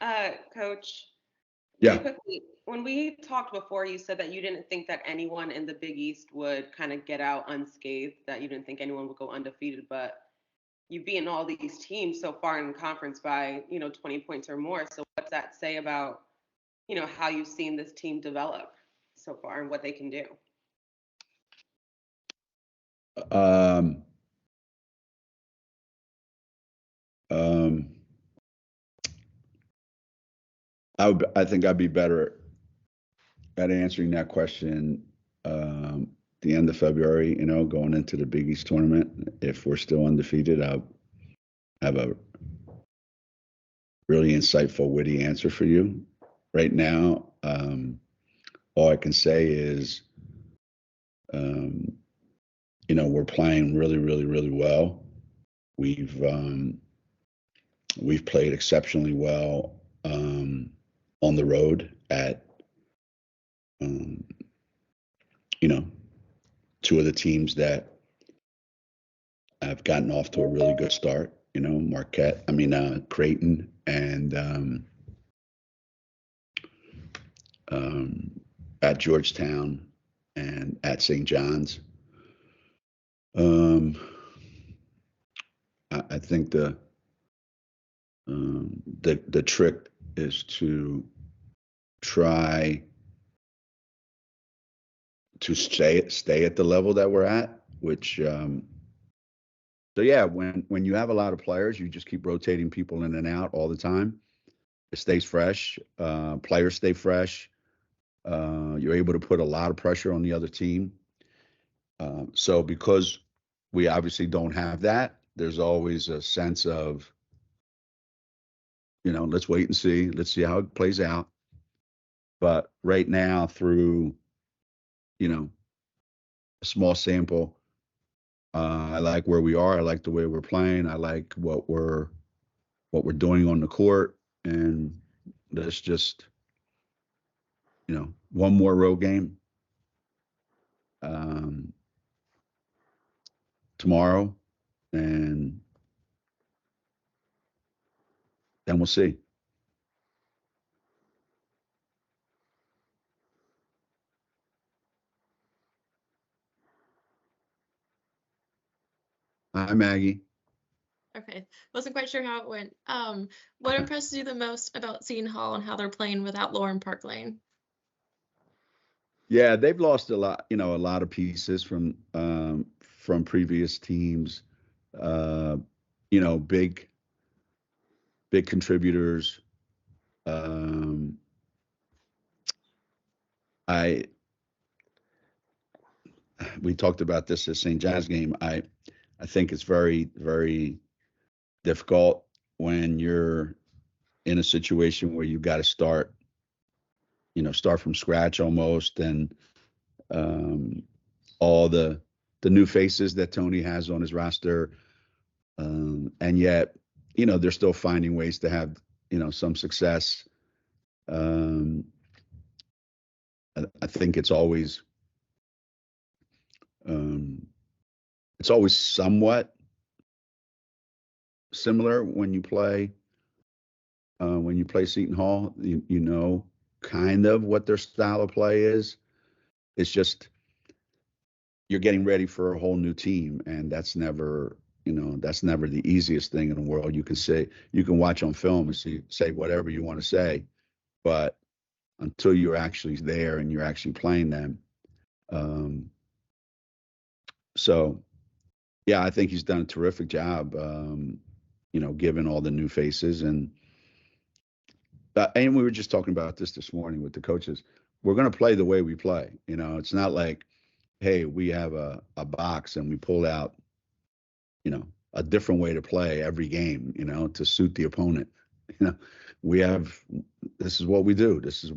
Coach, really Yeah. quickly, when we talked before, you said that you didn't think that anyone in the Big East would kind of get out unscathed, that you didn't think anyone would go undefeated, but you've beaten all these teams so far in the conference by, 20 points or more. So what's that say about, how you've seen this team develop so far and what they can do? Um, um, I think I'd be better at answering that question the end of February, going into the Big East tournament. If we're still undefeated, I'll have a really insightful, witty answer for you. Right now, all I can say is, we're playing really, really, really well. We've played exceptionally well on the road at um, you know two of the teams that have gotten off to a really good start. Creighton and um, at Georgetown and at St. John's. Um, I think the trick is to try to stay at the level that we're at, which so yeah, when you have a lot of players, you just keep rotating people in and out all the time. It stays fresh. Players stay fresh. You're able to put a lot of pressure on the other team. So because we obviously don't have that, there's always a sense of, let's wait and see. Let's see how it plays out. But right now, through, a small sample, I like where we are. I like the way we're playing. I like what we're doing on the court. And let's just, one more road game um, tomorrow, and then we'll see. Hi, Maggie. Okay, wasn't quite sure how it went. What impresses you the most about Seton Hall and how they're playing without Lauren Parklane? Yeah, they've lost a lot of pieces from previous teams. Uh, big contributors. Um, I we talked about this at St. John's game. I think it's very, very difficult when you're in a situation where you've got to start from scratch almost, and um, all the new faces that Tony has on his roster, and yet, they're still finding ways to have, some success. Um, I think um, it's always somewhat similar when you play Seton Hall. You know kind of what their style of play is. It's just you're getting ready for a whole new team, and that's never the easiest thing in the world. You can watch on film and say whatever you want to say, but until you're actually there and you're actually playing them. Um, so yeah, I think he's done a terrific job. Given all the new faces, and we were just talking about this morning with the coaches. We're going to play the way we play. It's not like, hey, we have a box and we pull out, a different way to play every game, to suit the opponent. You know, we have, this is what we do. This is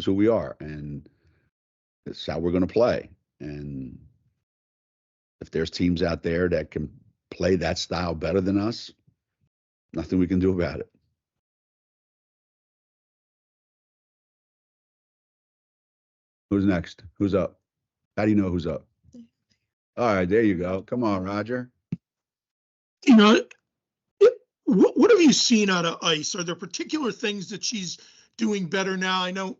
who we are. And this is how we're going to play. And if there's teams out there that can play that style better than us, nothing we can do about it. Who's next? Who's up? How do you know who's up? All right, there you go. Come on, Roger. You know, What have you seen out of Ice? Are there particular things that she's doing better now? I know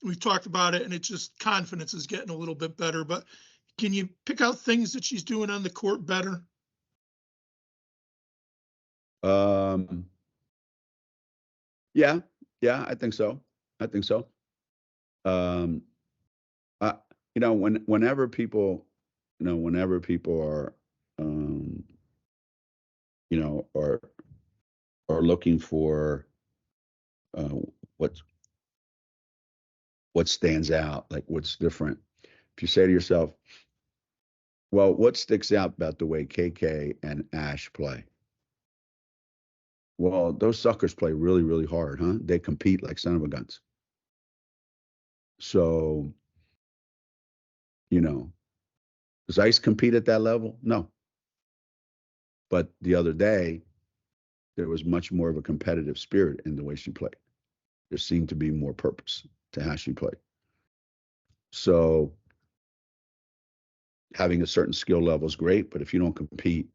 we've talked about it, and it's just confidence is getting a little bit better, but can you pick out things that she's doing on the court better? Yeah, I think so. I think so. Um, whenever people, are, are looking for uh, what stands out, like what's different. If you say to yourself, well, what sticks out about the way KK and Ash play? Well, those suckers play really, really hard, huh? They compete like son of a guns. So, does Ice compete at that level? No. But the other day, there was much more of a competitive spirit in the way she played. There seemed to be more purpose to how she played. So having a certain skill level is great, but if you don't compete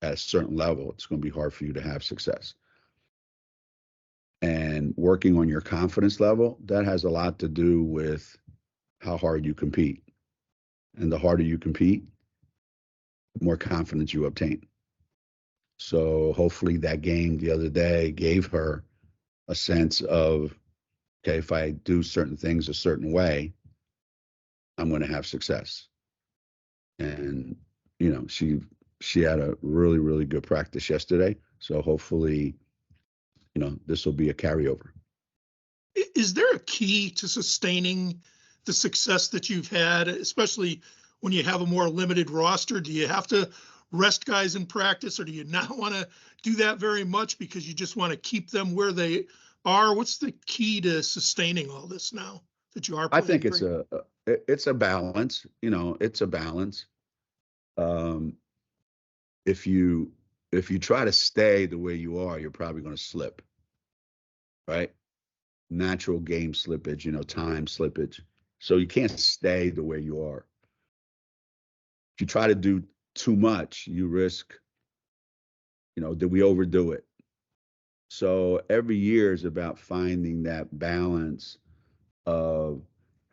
at a certain level, it's going to be hard for you to have success. And working on your confidence level, that has a lot to do with how hard you compete. And the harder you compete, the more confidence you obtain. So hopefully that game the other day gave her a sense of, okay, if I do certain things a certain way, I'm going to have success. And, she had a really, really good practice yesterday. So hopefully, this will be a carryover. Is there a key to sustaining the success that you've had, especially when you have a more limited roster? Do you have to rest guys in practice, or do you not want to do that very much because you just want to keep them where they are? What's the key to sustaining all this now that you are I playing? think it's a balance. It's a balance. If you try to stay the way you are, you're probably going to slip, right? Natural game slippage, time slippage. So you can't stay the way you are. If you try to do too much, you risk, that we overdo it. So every year is about finding that balance of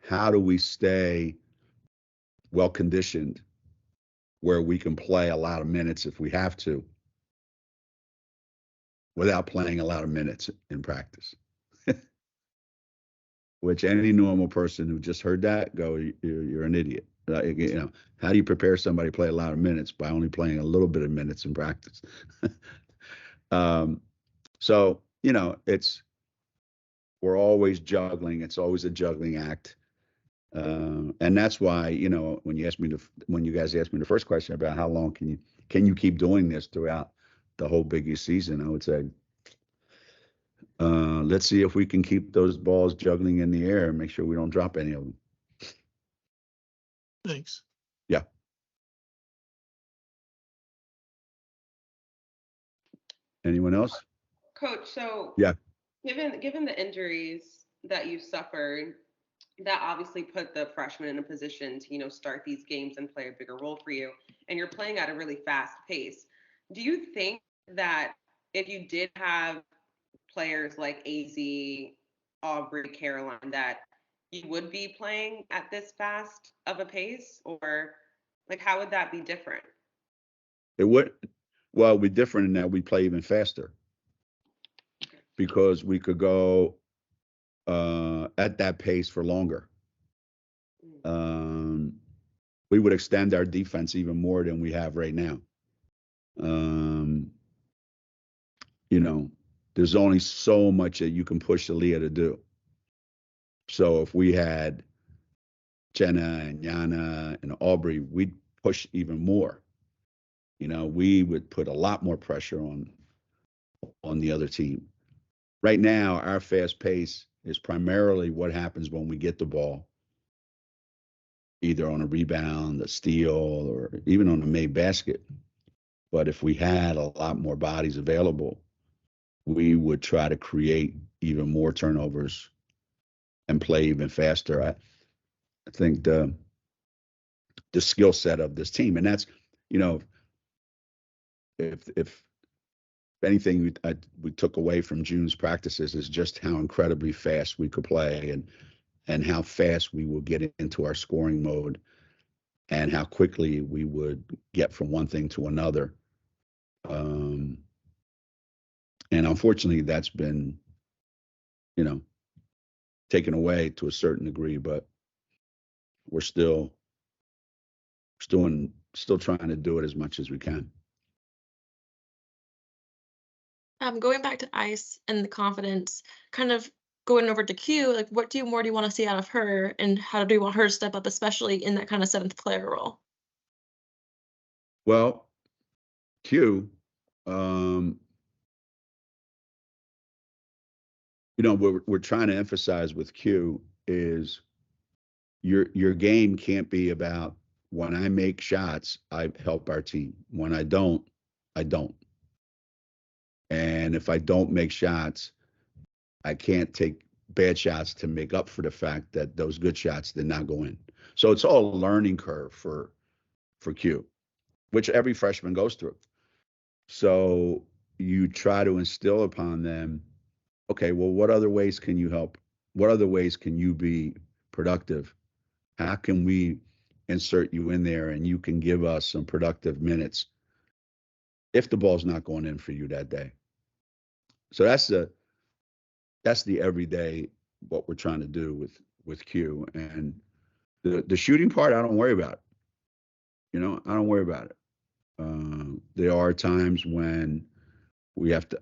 how do we stay well conditioned where we can play a lot of minutes if we have to without playing a lot of minutes in practice. Which any normal person who just heard that go, you're an idiot. How do you prepare somebody to play a lot of minutes by only playing a little bit of minutes in practice? So, we're always juggling. It's always a juggling act. And that's why, when you guys asked me the first question about how long can you keep doing this throughout the whole Big East season, I would say, let's see if we can keep those balls juggling in the air and make sure we don't drop any of them. Thanks. Yeah. Anyone else? Coach, so yeah, given the injuries that you suffered, that obviously put the freshmen in a position to, start these games and play a bigger role for you. And you're playing at a really fast pace. Do you think that if you did have players like AZ, Aubrey, Caroline, that you would be playing at this fast of a pace? Or like, how would that be different? it would. Well, it'd be different in that we play even faster because we could go at that pace for longer. We would extend our defense even more than we have right now. There's only so much that you can push Aaliyah to do. So if we had Jenna and Yana and Aubrey, we'd push even more. We would put a lot more pressure on the other team. Right now, our fast pace is primarily what happens when we get the ball, either on a rebound, a steal, or even on a made basket. But if we had a lot more bodies available, we would try to create even more turnovers and play even faster. I think the skill set of this team, and that's, if anything we took away from June's practices is just how incredibly fast we could play and how fast we would get into our scoring mode and how quickly we would get from one thing to another. And unfortunately, that's been, taken away to a certain degree, but we're still trying to do it as much as we can. Going back to Ice and the confidence, kind of going over to Q, like what do you want to see out of her, and how do you want her to step up, especially in that kind of seventh player role? Well, Q, what we're trying to emphasize with Q is your game can't be about when I make shots, I help our team. When I don't, I don't. And if I don't make shots, I can't take bad shots to make up for the fact that those good shots did not go in. So it's all a learning curve for Q, which every freshman goes through. So you try to instill upon them, okay, well, what other ways can you help? What other ways can you be productive? How can we insert you in there and you can give us some productive minutes if the ball's not going in for you that day? So that's the everyday what we're trying to do with Q. And the shooting part, I don't worry about. I don't worry about it. There are times when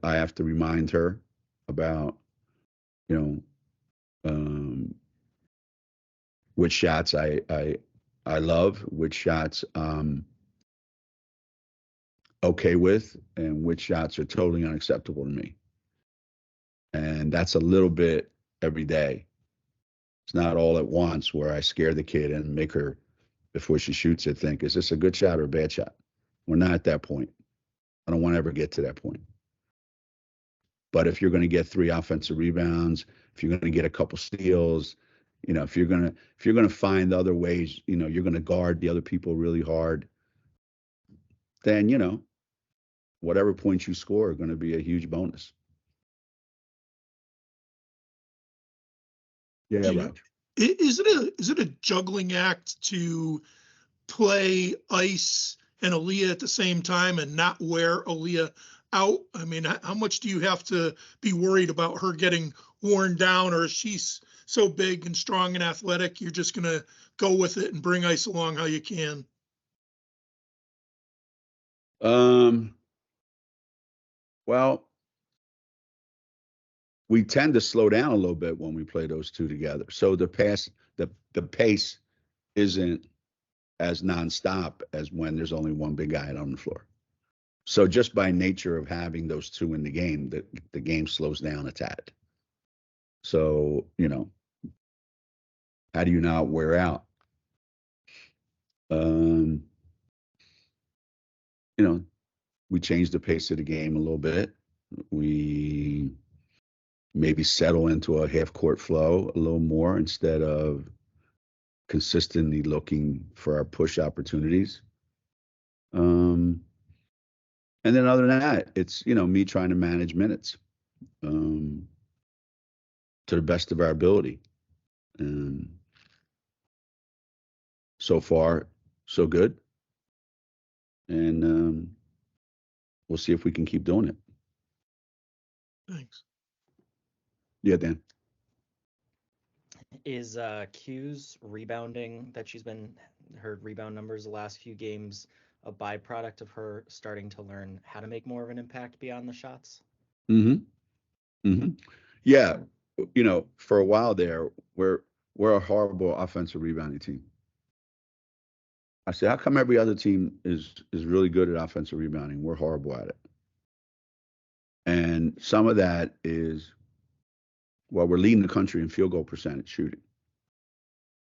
I have to remind her about, which shots I love, which shots I'm okay with, and which shots are totally unacceptable to me. And that's a little bit every day. It's not all at once where I scare the kid and make her, before she shoots it, think, is this a good shot or a bad shot? We're not at that point. I don't want to ever get to that point. But if you're going to get 3 offensive rebounds, if you're going to get a couple steals, if you're going to find other ways, you're going to guard the other people really hard, then, whatever points you score are going to be a huge bonus. Yeah, Raj. Is it a juggling act to play Ice and Aaliyah at the same time and not wear Aaliyah out? I mean, how much do you have to be worried about her getting worn down, or is she so big and strong and athletic, you're just going to go with it and bring Ice along how you can? Well, we tend to slow down a little bit when we play those two together. So the pace isn't as nonstop as when there's only one big guy on the floor. So just by nature of having those two in the game, the game slows down a tad. So, how do you not wear out? We changed the pace of the game a little bit. We maybe settle into a half court flow a little more instead of consistently looking for our push opportunities. And then other than that, it's, me trying to manage minutes to the best of our ability. And so far, so good. And we'll see if we can keep doing it. Thanks. Yeah, Dan. Is Q's rebounding that her rebound numbers the last few games a byproduct of her starting to learn how to make more of an impact beyond the shots? Yeah, for a while there, we're a horrible offensive rebounding team. I said, how come every other team is really good at offensive rebounding? We're horrible at it. And some of that is, well, we're leading the country in field goal percentage shooting.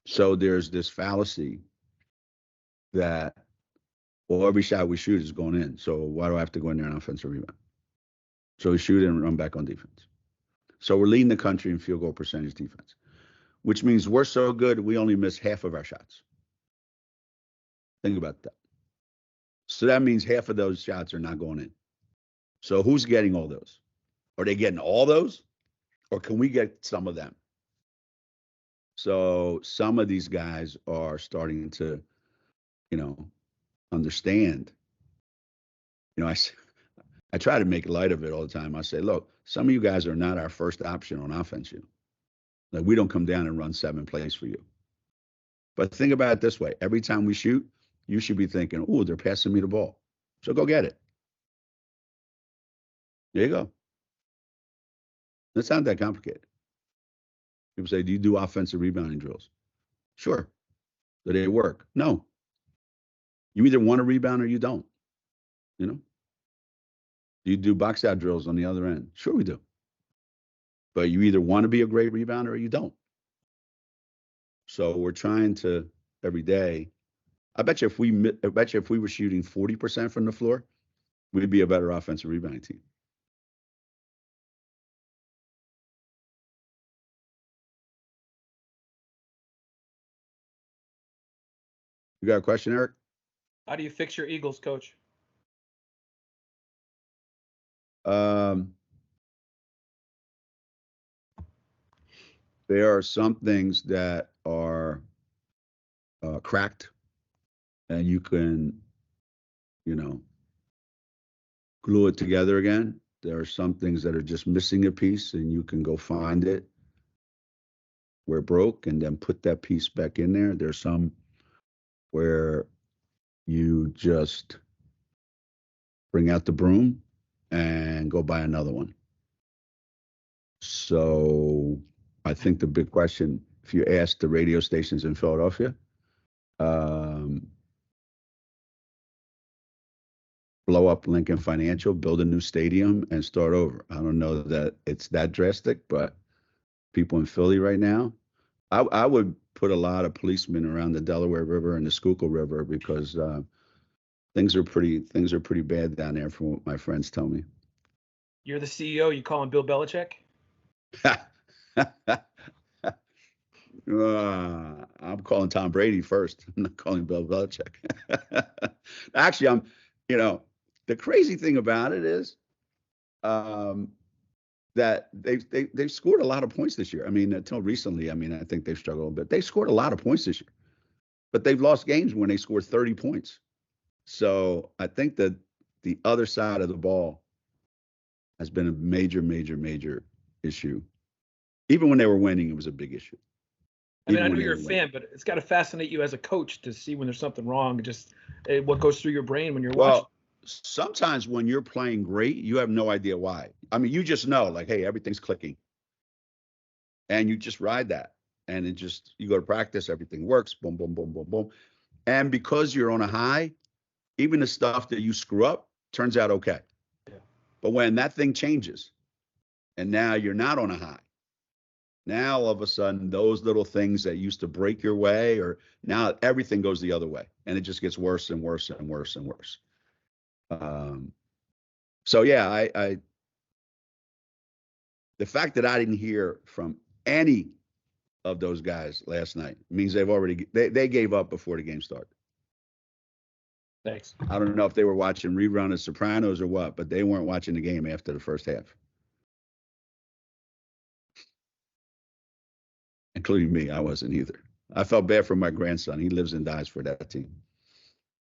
So there's this fallacy that, well, every shot we shoot is going in. So why do I have to go in there on offensive rebound? So we shoot and run back on defense. So we're leading the country in field goal percentage defense, which means we're so good we only miss half of our shots. Think about that. So that means half of those shots are not going in. So who's getting all those? Are they getting all those? Or can we get some of them? So some of these guys are starting to, understand. I try to make light of it all the time. I say, look, some of you guys are not our first option on offense. Like, we don't come down and run 7 plays for you. But think about it this way. Every time we shoot, you should be thinking, oh, they're passing me the ball. So go get it. There you go. It's not that complicated. People say, do you do offensive rebounding drills? Sure. Do they work? No. You either want to rebound or you don't. Do you do box out drills on the other end? Sure we do. But you either want to be a great rebounder or you don't. So we're trying to every day. I bet you if we were shooting 40% from the floor, we'd be a better offensive rebounding team. You got a question, Eric? How do you fix your Eagles, coach? There are some things that are cracked, and you can, glue it together again. There are some things that are just missing a piece, and you can go find it where it broke and then put that piece back in there. There's some where you just bring out the broom and go buy another one. So I think the big question, if you ask the radio stations in Philadelphia, blow up Lincoln Financial, build a new stadium, and start over. I don't know that it's that drastic, but people in Philly right now, I would put a lot of policemen around the Delaware River and the Schuylkill River, because things are pretty bad down there, from what my friends tell me. You're the CEO. You calling Bill Belichick? I'm calling Tom Brady first. I'm not calling Bill Belichick. Actually, the crazy thing about it is that they've scored a lot of points this year. I mean, until recently, I think they've struggled a bit. They scored a lot of points this year, but they've lost games when they scored 30 points. So I think that the other side of the ball has been a major, major, major issue. Even when they were winning, it was a big issue. I know you're a fan, but it's got to fascinate you as a coach to see when there's something wrong. Just what goes through your brain when you're watching. Sometimes when you're playing great, you have no idea why. You just know, like, hey, everything's clicking. And you just ride that. And you go to practice, everything works, boom, boom, boom, boom, boom. And because you're on a high, even the stuff that you screw up turns out okay. Yeah. But when that thing changes and now you're not on a high, now all of a sudden those little things that used to break your way, or now everything goes the other way, and it just gets worse and worse and worse and worse. So yeah, the fact that I didn't hear from any of those guys last night means they gave up before the game started. Thanks. I don't know if they were watching rerun of Sopranos or what, but they weren't watching the game after the first half. Including me, I wasn't either. I felt bad for my grandson. He lives and dies for that team.